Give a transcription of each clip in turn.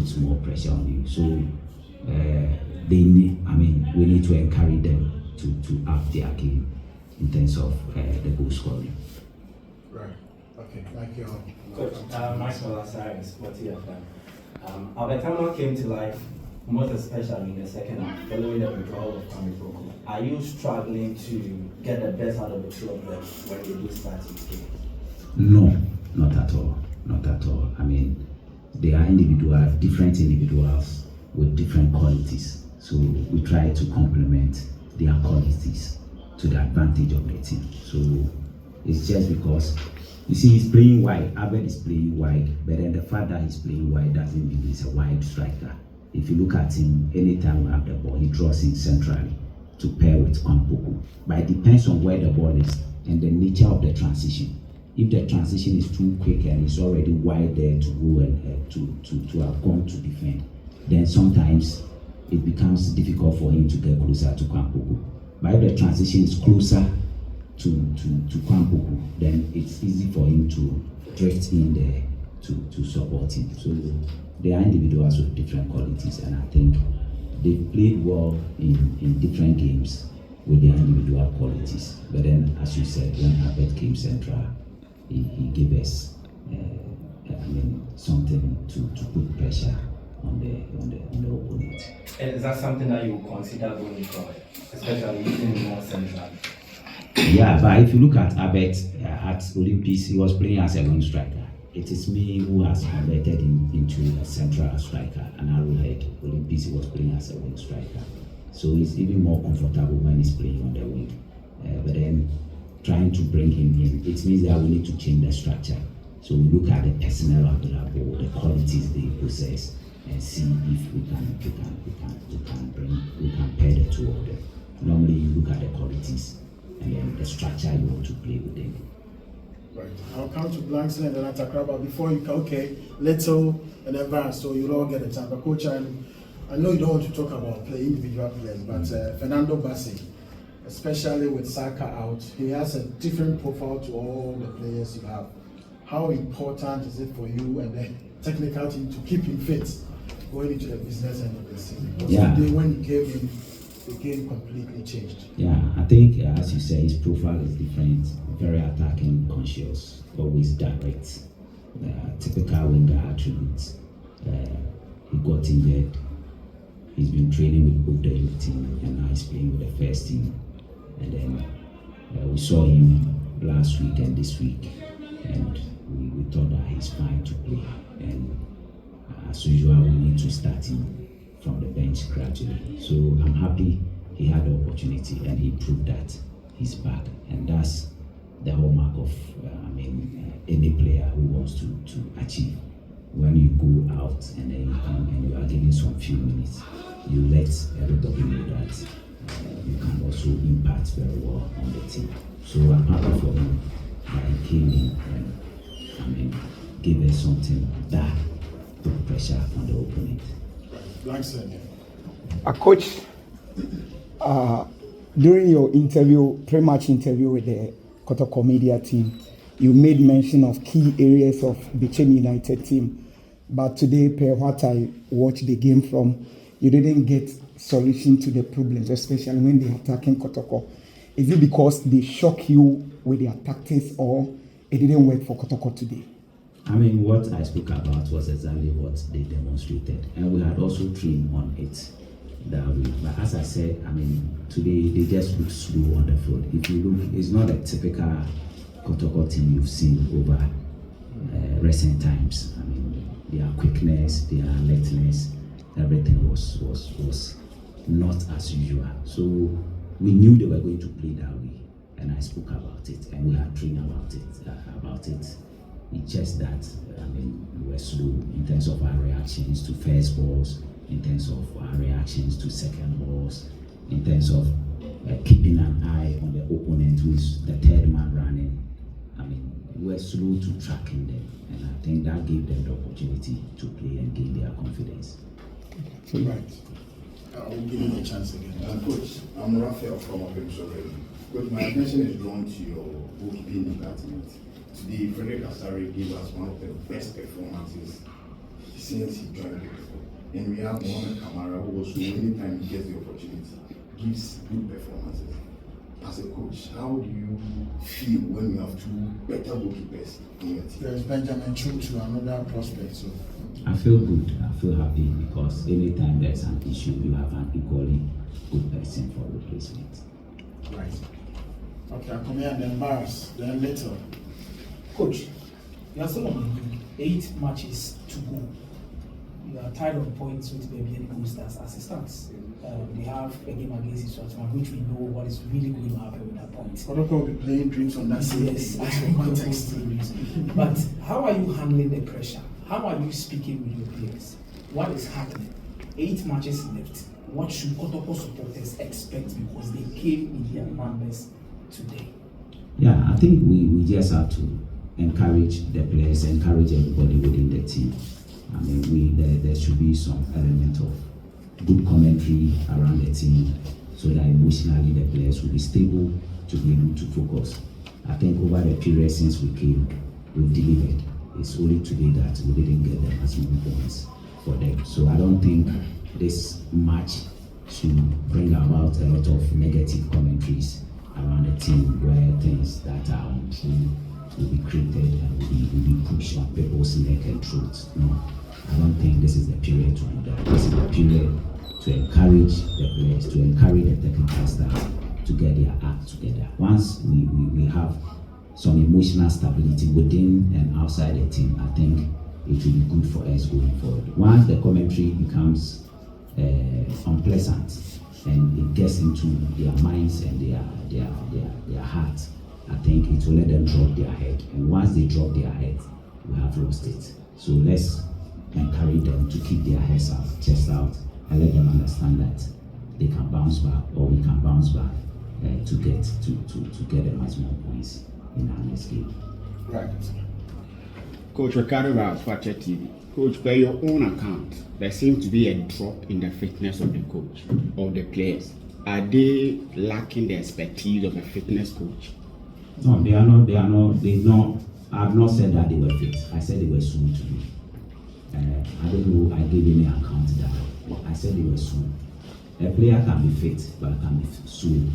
puts more pressure on you. So we need to encourage them to up their game in terms of the goal scoring. Right. Okay. Thank you. Coach, Maxwell Asari, Sporty FM. Albertama came to life, most especially in the second half, following the withdrawal of Prosper Ogun. Are you struggling to get the best out of the two of them when they do start each game? No, not at all. Not at all. I mean, they are different individuals with different qualities. So we try to complement their qualities to the advantage of the team. So it's just because, you see, he's playing wide. Abed is playing wide, but then the fact that he's playing wide doesn't mean he's a wide striker. If you look at him, anytime we have the ball, he draws in centrally to pair with Kotoko. But it depends on where the ball is and the nature of the transition. If the transition is too quick and it's already wide there to go and to have gone to defend, then sometimes it becomes difficult for him to get closer to Kotoko. But if the transition is closer to Kotoko, then it's easy for him to drift in there to support him. So they are individuals with different qualities, and I think they played well in different games with their individual qualities. But then, as you said, when Abed came central, he gave us something to put pressure on the opponent. And is that something that you would consider going forward, especially using more central? Yeah, but if you look at Abed at Olympics, he was playing as a wing striker. It is me who has converted him into a central striker, an arrowhead. Olympics, he was playing as a wing striker. So he's even more comfortable when he's playing on the wing. But then trying to bring him in, it means that we need to change the structure. So we look at the personnel available, the qualities they possess, and see if we can pair the two of them. Normally you look at the qualities and then the structure you want to play with them. Right. I'll come to Blankson and then Atakraba before you can, Little and advance, so you'll all get a chance. But Coach, I know you don't want to talk about individual players, but Fernando Bassi, especially with Saka out, he has a different profile to all the players you have. How important is it for you and the technical team to keep him fit going into the business end of the season? Because today when he came in, the game completely changed. Yeah, I think as you say, his profile is different, very attacking, conscious, always direct, typical winger attributes. He got injured. He's been training with both the youth team and now he's playing with the first team. And then we saw him last week and this week, and we thought that he's fine to play. And as usual, we need to start him from the bench gradually. So I'm happy he had the opportunity and he proved that he's back. And that's the hallmark of any player who wants to achieve. When you go out and then you come and you are given some few minutes, you let everybody know that you can also impact very well on the team. So I'm happy for him that he came in and gave us something that put pressure on the opponent. Coach, during your interview, pre-match interview with the Kotoko media team, you made mention of key areas of the Bichemi United team. But today, per what I watched the game from, you didn't get solution to the problems, especially when they're attacking Kotoko. Is it because they shock you with their tactics, or it didn't work for Kotoko today? What I spoke about was exactly what they demonstrated, and we had also trained on it that week. But as I said, today they just look slow on the field. If you look, it's not a typical Kotoko team you've seen over recent times. Their quickness, their alertness, everything was not as usual. So we knew they were going to play that way, and I spoke about it, and we had trained about it. It's just that we were slow in terms of our reactions to first balls, in terms of our reactions to second balls, in terms of keeping an eye on the opponent who is the third man running. We were slow to tracking them, and I think that gave them the opportunity to play and gain their confidence. Right. I will give you a chance again. Coach, I'm Raphael from Open. Coach, my attention is drawn to your goalkeeping department. Today, Frederick Asari gave us one of the best performances he's since he joined us. And we have Mohamed Kamara, who also, anytime he gets the opportunity, gives good performances. As a coach, how do you feel when you have two better goalkeepers in your team? There's Benjamin Chu to another prospect. So I feel good. I feel happy because anytime there's an issue, you have an equally good person for replacement. right. Okay, I'll come here and then Barras, then later. Coach, you are still on 8 matches to go. You are tied on points with Baby and Coasters as it stands. They have a game against Iswatman, which we know what is really going to happen with that point. Kotoko will be playing drinks on that same Yes, day. What's the context? But how are you handling the pressure? How are you speaking with your players? What is happening? 8 matches left. What should Kotoko supporters expect because they came in their numbers today? Yeah, I think we just have to encourage the players, encourage everybody within the team. I mean, there should be some element of good commentary around the team so that emotionally the players will be stable to be able to focus. I think over the period since we came, we've delivered. It's only today that we didn't get the maximum points for them. So I don't think this match should bring about a lot of negative commentaries around the team where things that are untrue will be created and will be pushed on people's neck and throats. No, I don't think this is the period to do that. This is the period to encourage the players, to encourage the technical staff to get their act together. Once we have some emotional stability within and outside the team, I think it will be good for us going forward. Once the commentary becomes unpleasant and it gets into their minds and their hearts, I think it will let them drop their head. And once they drop their head, we have lost it. So let's encourage them to keep their heads out, chest out, and let them understand that they can bounce back, or we can bounce back to get the maximum points in our next game. Right. Coach Ricardo Rouse, Watcher TV. Coach, by your own account, there seems to be a drop in the fitness of the coach, of the players. Are they lacking the expertise of a fitness coach? No, they are not. I have not said that they were fit. I said they were soon to be. I don't know, I gave any account that. I said they were soon. A player can be fit, but can be soon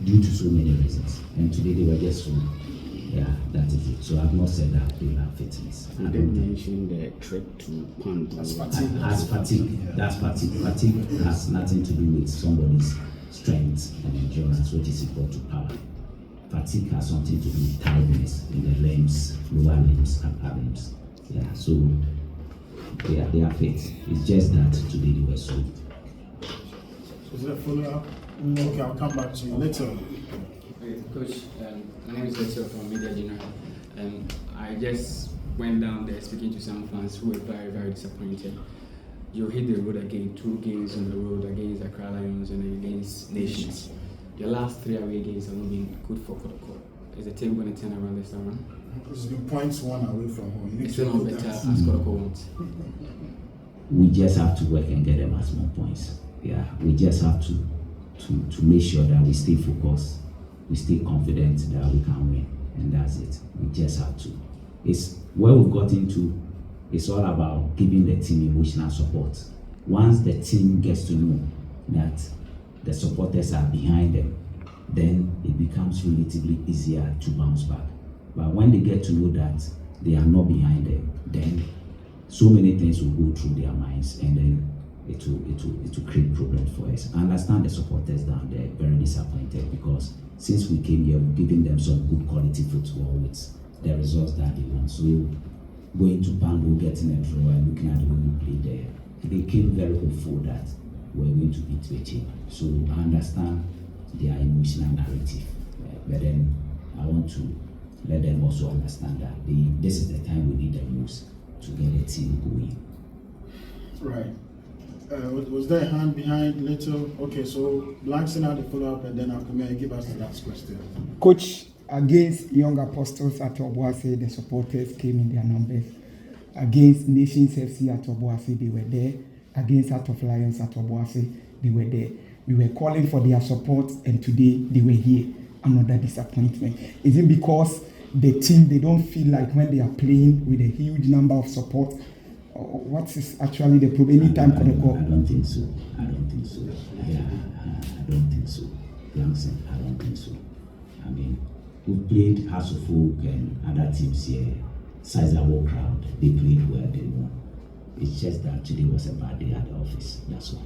due to so many reasons. And today they were just soon. Yeah, that is it. So I have not said that they lack fitness. You didn't mention the trip to Pandu. That's fatigue. As fatigue. That's fatigue. Fatigue has nothing to do with somebody's strength and endurance, which is equal to power. Fatigue has something to do with tiredness in the limbs, lower limbs, upper limbs. Yeah, so they are fit. It's just that today they were sold. Is there a follow-up? Okay, I'll come back to you later. Okay, Coach, my name is Leto from Media General. I just went down there speaking to some fans who were very, very disappointed. You hit the road again, 2 games on the road against Accra Lions and against Nations. Your last 3 away games have not been good for Kotoko. Is the team going to turn around this time around? It's been points one away from home. You need It's to still know not better that. as Kotoko wants. We just have to work and get the maximum points. Yeah, we just have to make sure that we stay focused, we stay confident that we can win, and that's it. We just have to. It's where we've got into. It's all about giving the team emotional support. Once the team gets to know that the supporters are behind them, then it becomes relatively easier to bounce back. But when they get to know that they are not behind them, then so many things will go through their minds, and then it will create problems for us. I understand the supporters down there very disappointed because since we came here, we've given them some good quality football with the results that they want. So going to Pango, getting a draw, and looking at the way we played there, they came very hopeful that we're going to beat Beche. So I understand their emotional narrative, but then I want to let them also understand that this is the time we need the most to get the team going. Right. Was there a hand behind Little? Okay, so Blankson had the follow-up, and then I'll come here and give us the last question. Coach, against Young Apostles at Obuasi, the supporters came in their numbers. Against Nations FC at Obuasi, they were there. Against Heart of Lions at Obuasi, they were there. We were calling for their support, and today they were here. Another disappointment. Is it because the team, they don't feel like when they are playing with a huge number of support, What is actually the problem? Anytime I Kotoko. don't think so. I don't think so. Yeah, I don't think so. Blankson, I don't think so. I mean, we played House of Folk and other teams here, sizable crowd. They played well, they won. It's just that today was a bad day at the office. That's all.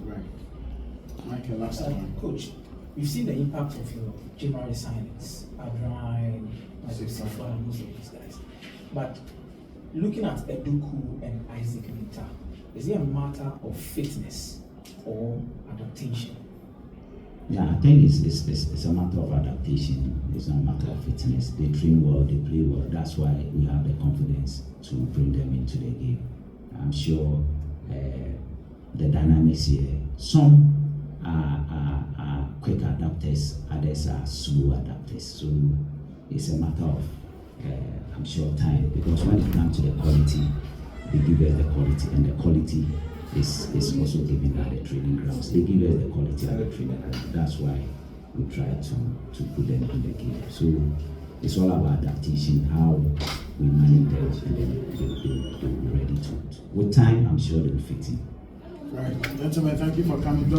Right. Michael, last Coach, we've seen the impact of your January signings, Adrian, Sifa, and most of these guys. But looking at Eduku and Isaac Mita, is it a matter of fitness or adaptation? Yeah, I think it's a matter of adaptation. It's not a matter of fitness. They train well, they play well. That's why we have the confidence to bring them into the game. I'm sure the dynamics here, some are quick adapters, others are slow adapters. So it's a matter of, I'm sure, time. Because when it comes to the quality, they give us the quality, and the quality is also given at the training grounds. They give us the quality at the training grounds. That's why we try to put them in the game. So it's all about adaptation, how we manage them, and then they'll be ready to. With time, I'm sure they'll fit in. Right, gentlemen, thank you for coming.